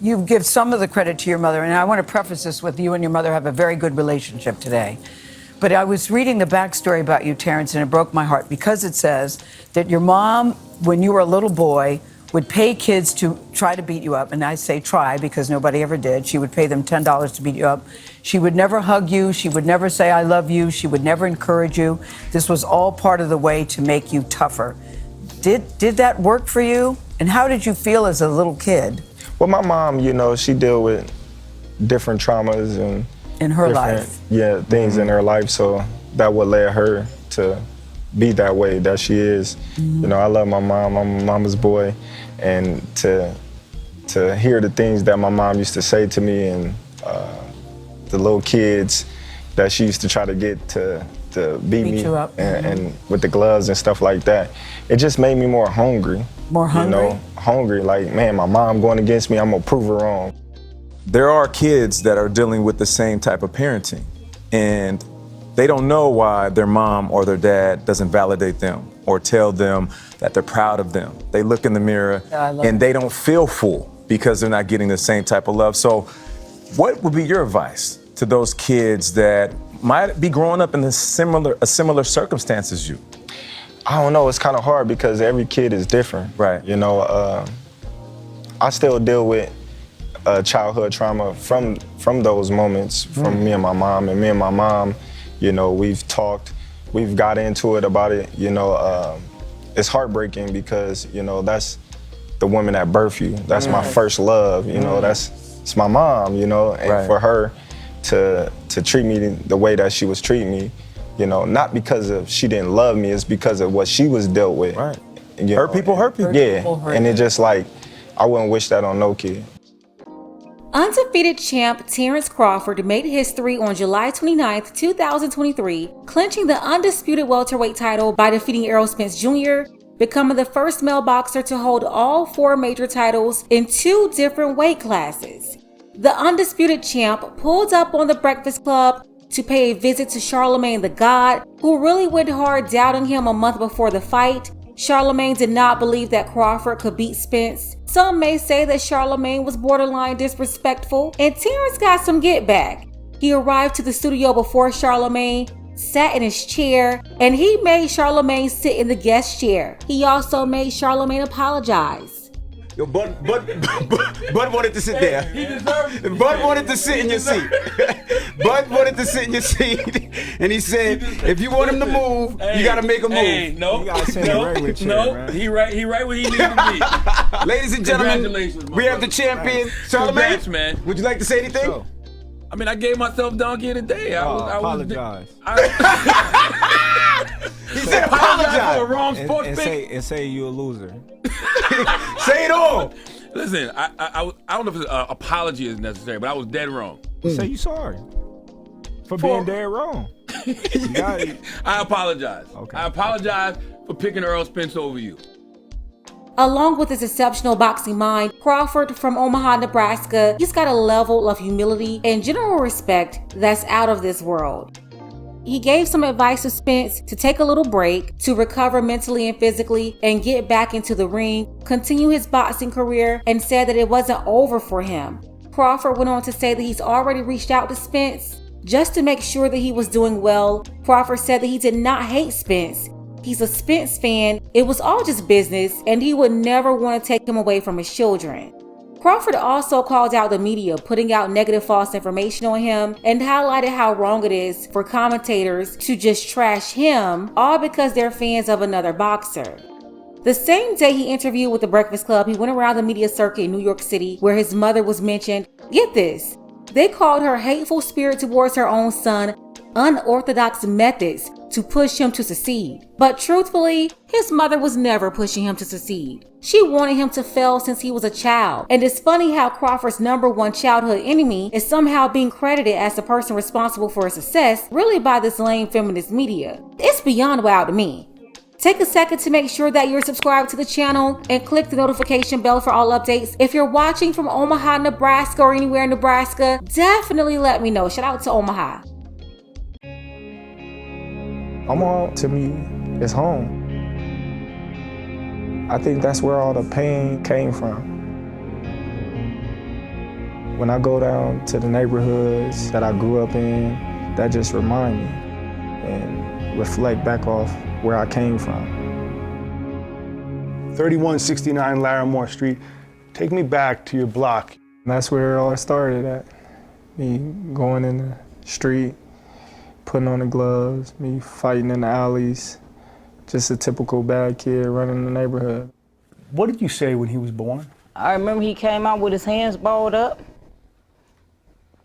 You give some of the credit to your mother, and I want to preface this with you and your mother have a very good relationship today. But I was reading the backstory about you, Terrence, and it broke my heart because it says that your mom, when you were a little boy, would pay kids to try to beat you up. And I say try because nobody ever did. She would pay them $10 to beat you up. She would never hug you. She would never say, I love you. She would never encourage you. This was all part of the way to make you tougher. Did that work for you? And how did you feel as a little kid? Well, my mom, she dealt with different traumas and in her life. Yeah, things in her life. So that would led her to be that way that she is. I love my mom. I'm a mama's boy. And to hear the things that my mom used to say to me and the little kids that she used to try to get to beat me you up. And with the gloves and stuff like that, it just made me more hungry. More hungry? Hungry, like, man, my mom going against me, I'm gonna prove her wrong. There are kids that are dealing with the same type of parenting, and they don't know why their mom or their dad doesn't validate them or tell them that they're proud of them. They look in the mirror and they don't feel full because they're not getting the same type of love. So what would be your advice to those kids that might be growing up in a similar circumstance as you? I don't know, it's kind of hard because every kid is different. Right. I still deal with childhood trauma from those moments, from me and my mom. And me and my mom, we've talked, we've got into it about it. It's heartbreaking because, that's the woman that birthed you. That's my first love, it's my mom, and for her to treat me the way that she was treating me, not because of she didn't love me, it's because of what she was dealt with. Right. Hurt people hurt people. Yeah, and it just like, I wouldn't wish that on no kid. Undefeated champ Terrence Crawford made history on July 29, 2023, clinching the undisputed welterweight title by defeating Errol Spence Jr., becoming the first male boxer to hold all 4 major titles in 2 different weight classes. The undisputed champ pulled up on the Breakfast Club to pay a visit to Charlamagne the God, who really went hard doubting him a month before the fight. Charlamagne did not believe that Crawford could beat Spence. Some may say that Charlamagne was borderline disrespectful, and Terrence got some get back. He arrived to the studio before Charlamagne, sat in his chair, and he made Charlamagne sit in the guest chair. He also made Charlamagne apologize. Yo, Bud wanted to sit there. He deserved it. Bud wanted to sit in your seat. Bud wanted to sit in your seat, and he said, if you want him to move, you gotta make a move. Hey, no, You gotta sit in a regular chair, man. he right where he needs to be. Ladies and gentlemen, Congratulations, my we have the brother. champion, Congrats, Charlamagne. man. Would you like to say anything? Sure. I mean, I gave myself donkey of the day. I apologize. He said apologize for a apologize. wrong sports pick. And say you're a loser. Say it all. Listen, I don't know if an apology is necessary, but I was dead wrong. Say you sorry for being dead wrong. You got it. I apologize. Okay. I apologize for picking Errol Spence over you. Along with his exceptional boxing mind, Crawford from Omaha, Nebraska, he's got a level of humility and general respect that's out of this world. He gave some advice to Spence to take a little break, to recover mentally and physically, and get back into the ring, continue his boxing career, and said that it wasn't over for him. Crawford went on to say that he's already reached out to Spence just to make sure that he was doing well. Crawford said that he did not hate Spence. He's a Spence fan. It was all just business, and he would never want to take him away from his children. Crawford also called out the media putting out negative false information on him and highlighted how wrong it is for commentators to just trash him, all because they're fans of another boxer. The same day he interviewed with the Breakfast Club, he went around the media circuit in New York City where his mother was mentioned. Get this, they called her hateful spirit towards her own son, unorthodox methods to push him to succeed. But truthfully, his mother was never pushing him to succeed. She wanted him to fail since he was a child. And it's funny how Crawford's #1 childhood enemy is somehow being credited as the person responsible for his success, really by this lame feminist media. It's beyond wild to me. Take a second to make sure that you're subscribed to the channel and click the notification bell for all updates. If you're watching from Omaha, Nebraska, or anywhere in Nebraska, definitely let me know. Shout out to Omaha. Omaha, to me, is home. I think that's where all the pain came from. When I go down to the neighborhoods that I grew up in, that just remind me and reflect back off where I came from. 3169 Larimore Street. Take me back to your block. And that's where it all started at. Me going in the street, putting on the gloves, me fighting in the alleys. Just a typical bad kid running the neighborhood. What did you say when he was born? I remember he came out with his hands balled up.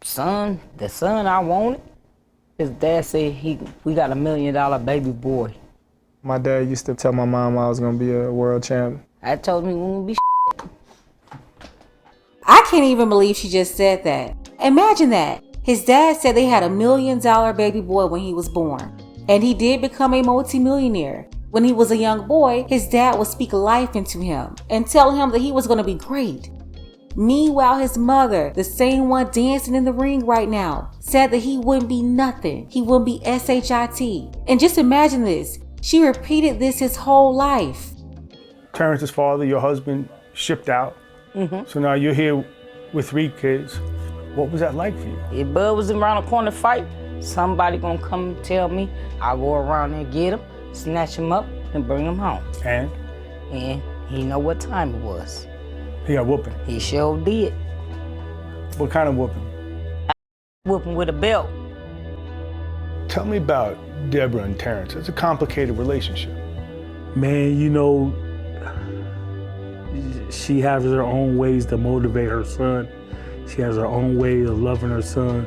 Son, the son I wanted. His dad said we got $1 million baby boy. My dad used to tell my mom I was gonna be a world champ. I told him he wouldn't be I can't even believe she just said that. Imagine that. His dad said they had $1 million baby boy when he was born. And he did become a multimillionaire. When he was a young boy, his dad would speak life into him and tell him that he was going to be great. Meanwhile, his mother, the same one dancing in the ring right now, said that he wouldn't be nothing. He wouldn't be SHIT. And just imagine this. She repeated this his whole life. Terrence's father, your husband, shipped out. So now you're here with 3 kids. What was that like for you? If Bud was around the corner fight, somebody gonna come and tell me. I'll go around there and get him, snatch him up, and bring him home. And And he know what time it was. he got whooping. He sure did. What kind of whooping? Whooping with a belt. Tell me about Deborah and Terrence. It's a complicated relationship. Man, you know, she has her own ways to motivate her son. She has her own way of loving her son.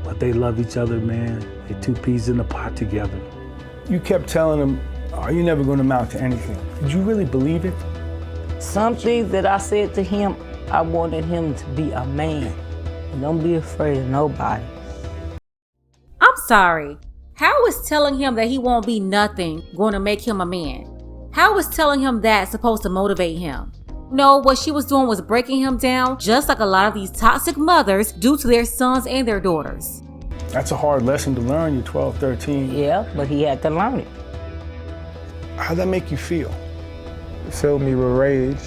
But they love each other, man. They're 2 peas in a pot together. You kept telling him, "Are you never going to amount to anything?" Did you really believe it? Some things that I said to him, I wanted him to be a man. And don't be afraid of nobody. I'm sorry. How is telling him that he won't be nothing going to make him a man? How is telling him that supposed to motivate him? No, what she was doing was breaking him down, just like a lot of these toxic mothers do to their sons and their daughters. That's a hard lesson to learn. You're 12, 13. Yeah, but he had to learn it. How'd that make you feel? It filled me with rage.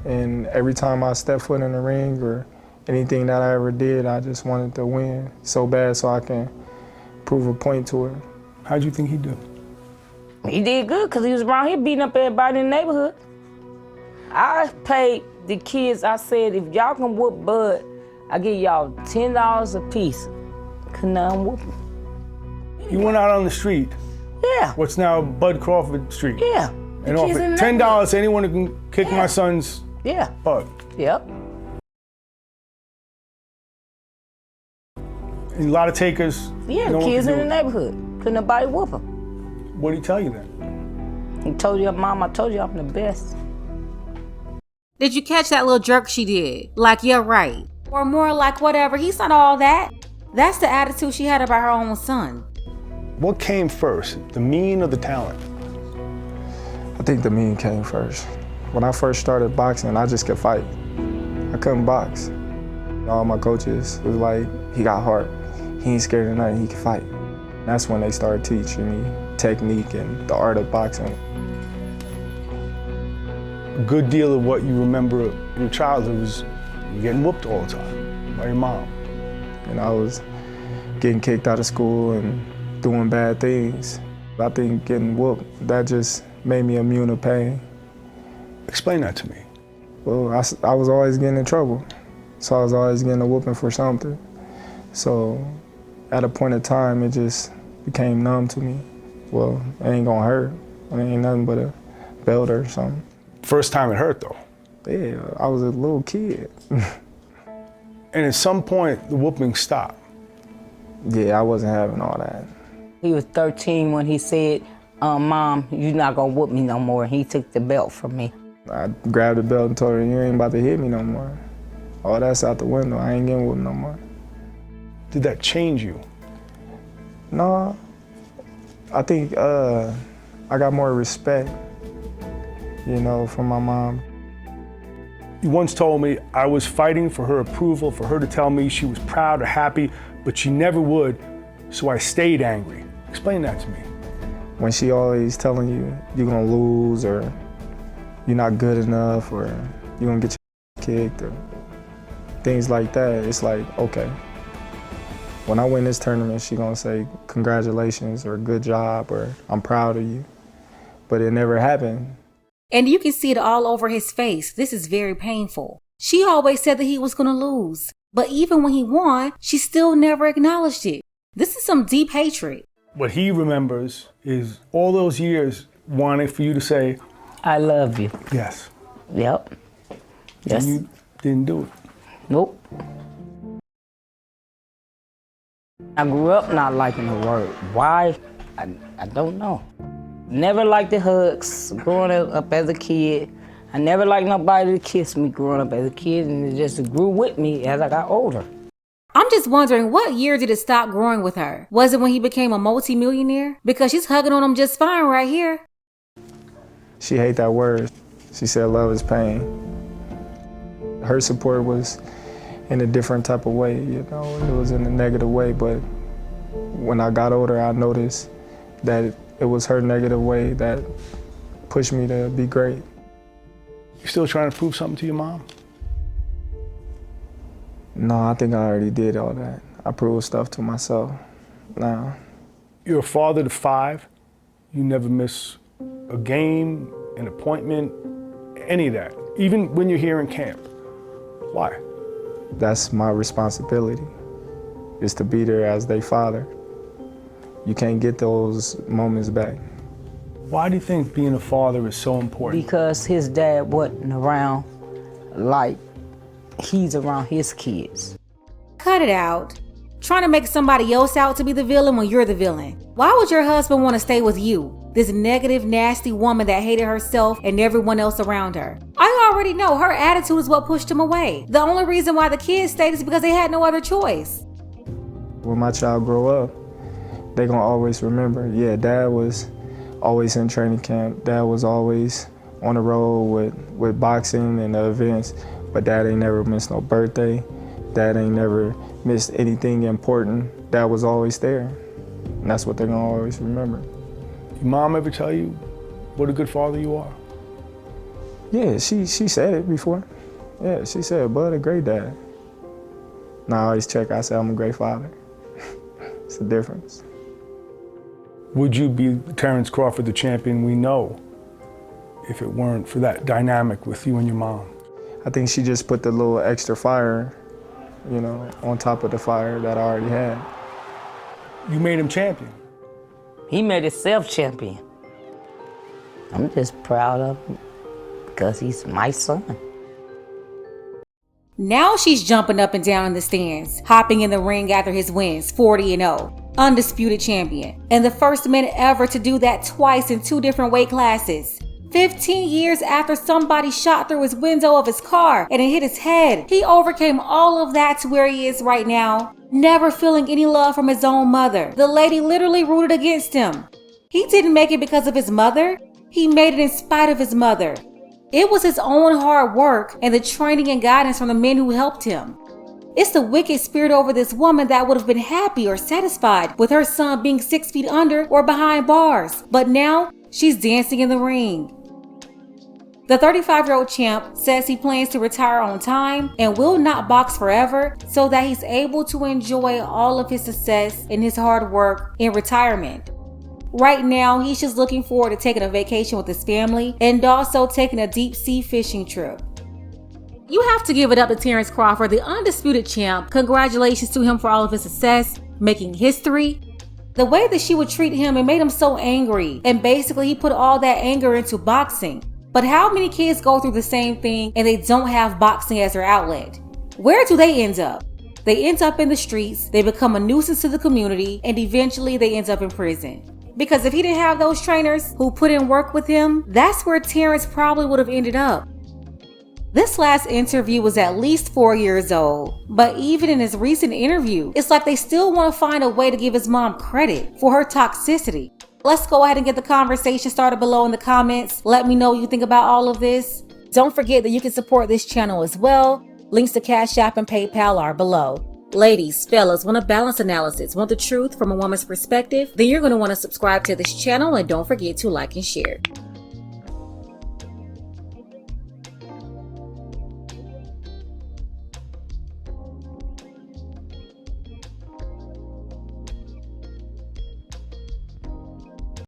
And every time I stepped foot in the ring or anything that I ever did, I just wanted to win so bad so I can prove a point to her. How'd you think he'd do? He did good because he was around here beating up everybody in the neighborhood. I paid the kids, I said, if y'all can whoop Bud, I give y'all $10 a piece. Couldn't none whoop him. You went out on the street, Yeah, what's now Bud Crawford Street, yeah. and The offered kids in the $10 to anyone who can kick my son's Yeah, butt. yep. And a lot of takers. Yeah, no the one kids could in do the it. neighborhood. Couldn't nobody whoop him. What did he tell you then? He told you, Mom, I told you I'm the best. Did you catch that little jerk she did? Like, yeah, right. Or more like whatever. He's not all that. That's the attitude she had about her own son. What came first, the mean or the talent? I think the mean came first. When I first started boxing, I just could fight. I couldn't box. All my coaches was like, he got heart. He ain't scared of nothing, he can fight. That's when they started teaching me technique and the art of boxing. A good deal of what you remember of your childhood was you getting whooped all the time by your mom. And I was getting kicked out of school and doing bad things. I think getting whooped, that just made me immune to pain. Explain that to me. Well, I was always getting in trouble. So I was always getting a whooping for something. So at a point in time, it just became numb to me. Well, it ain't gonna hurt. It ain't nothing but a belt or something. First time it hurt though. Yeah, I was a little kid. And at some point, the whooping stopped. Yeah, I wasn't having all that. He was 13 when he said, Mom, you're not gonna whoop me no more. And he took the belt from me. I grabbed the belt and told her, you ain't about to hit me no more. Oh, that's out the window. I ain't getting whooped no more. Did that change you? No, I think I got more respect, you know, from my mom. You once told me I was fighting for her approval, for her to tell me she was proud or happy, but she never would, so I stayed angry. Explain that to me. When she always telling you you're gonna lose or you're not good enough or you're gonna get your kicked or things like that, it's like, okay, when I win this tournament, she gonna say congratulations or good job or I'm proud of you. But it never happened. And you can see it all over his face. This is very painful. She always said that he was going to lose. But even when he won, she still never acknowledged it. This is some deep hatred. What he remembers is all those years wanting for you to say, I love you. yes. Yep. Yes. And you didn't do it. Nope. I grew up not liking the word. Why? I don't know. Never liked the hugs growing up as a kid. I never liked nobody to kiss me growing up as a kid, and it just grew with me as I got older. I'm just wondering, what year did it stop growing with her? Was it when he became a multi-millionaire? Because she's hugging on him just fine right here. She hate that word. She said love is pain. Her support was in a different type of way, you know, it was in a negative way, but when I got older, I noticed that it was her negative way that pushed me to be great. You still trying to prove something to your mom? No, I think I already did all that. I proved stuff to myself now. You're a father to 5. You never miss a game, an appointment, any of that, even when you're here in camp. Why? That's my responsibility, is to be there as their father. You can't get those moments back. Why do you think being a father is so important? Because his dad wasn't around like he's around his kids. Cut it out. Trying to make somebody else out to be the villain when you're the villain. Why would your husband want to stay with you? This negative, nasty woman that hated herself and everyone else around her. I already know her attitude is what pushed him away. The only reason why the kids stayed is because they had no other choice. When my child grow up, they gonna always remember, yeah, Dad was always in training camp. Dad was always on the road with boxing and the events, but Dad ain't never missed no birthday. Dad ain't never missed anything important. Dad was always there, and that's what they're gonna always remember. Your mom ever tell you what a good father you are? Yeah, she said it before. Yeah, she said, Bud, a great dad. Now I always check, I say I'm a great father. It's the difference. Would you be Terrence Crawford, the champion we know, if it weren't for that dynamic with you and your mom? I think she just put the little extra fire, you know, on top of the fire that I already had. You made him champion. He made himself champion. I'm just proud of him because he's my son. Now she's jumping up and down in the stands, hopping in the ring after his wins, 40-0. Undisputed champion, and the first man ever to do that twice in 2 different weight classes. 15 years after somebody shot through his window of his car and it hit his head, he overcame all of that to where he is right now, never feeling any love from his own mother. The lady literally rooted against him. He didn't make it because of his mother, he made it in spite of his mother. It was his own hard work and the training and guidance from the men who helped him. It's the wicked spirit over this woman that would have been happy or satisfied with her son being 6 feet under or behind bars. But now, she's dancing in the ring. The 35-year-old champ says he plans to retire on time and will not box forever so that he's able to enjoy all of his success and his hard work in retirement. Right now, he's just looking forward to taking a vacation with his family and also taking a deep sea fishing trip. You have to give it up to Terrence Crawford, the undisputed champ. Congratulations to him for all of his success, making history. The way that she would treat him, it made him so angry, and basically he put all that anger into boxing. But how many kids go through the same thing and they don't have boxing as their outlet? Where do they end up? They end up in the streets, they become a nuisance to the community, and eventually they end up in prison. Because if he didn't have those trainers who put in work with him, that's where Terrence probably would have ended up. This last interview was at least 4 years old, but even in his recent interview, it's like they still want to find a way to give his mom credit for her toxicity. Let's go ahead and get the conversation started below in the comments. Let me know what you think about all of this. Don't forget that you can support this channel as well. Links to Cash App and PayPal are below. Ladies, fellas, want a balanced analysis, want the truth from a woman's perspective? Then you're going to want to subscribe to this channel and don't forget to like and share.